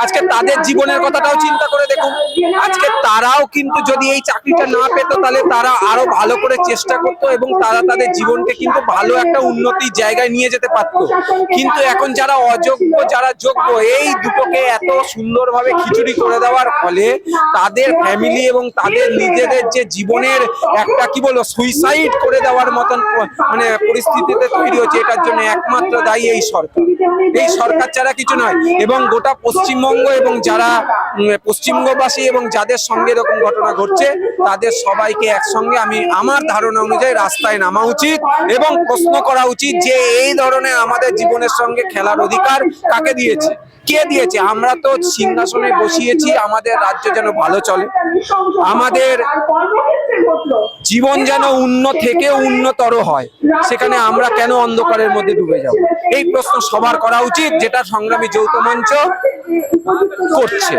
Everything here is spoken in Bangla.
আজকে তাদের জীবনের কথাটাও চিন্তা করে দেখুন। আজকে তারাও কিন্তু যদি এই চাকরিটা না পেত তাহলে তারা আরো ভালো করে চেষ্টা করতো এবং তারা তাদের জীবনকে কিন্তু ভালো একটা উন্নতির জায়গায় নিয়ে যেতে পারতো। কিন্তু এখন যারা অযোগ্য যারা যোগ্য, এই দুটোকে এত সুন্দরভাবে খিচুড়ি করে দেওয়ার ফলে তাদের ফ্যামিলি এবং তাদের নিজেদের যে জীবনের একটা কি বলবো সুইসাইড করে দেওয়ার মতন মানে পরিস্থিতিতে তৈরি হচ্ছে। এটার জন্য একমাত্র দায়ী এই সরকার। এই সরকার ছাড়া কিছু নয়। এবং গোটা পশ্চিমবঙ্গ এবং যারা পশ্চিমবঙ্গবাসী এবং যাদের সঙ্গে এরকম ঘটনা ঘটছে তাদের সবাইকে একসঙ্গে আমার ধারণা অনুযায়ী রাস্তায় নামা উচিত এবং প্রশ্ন করা উচিত যে এই ধরনের আমাদের জীবনের সঙ্গে খেলার অধিকার কাকে দিয়েছে, কে দিয়েছে? আমরা তো সিংহাসনে বসিয়েছি আমাদের রাজ্য যেন ভালো চলে, আমাদের জীবন যেন উন্নতর হয়, সেখানে আমরা কেন অন্ধকারের মধ্যে ডুবে যাব? এই প্রশ্ন সবার করা উচিত, যেটা সংগ্রামী যৌথ মঞ্চ করছে।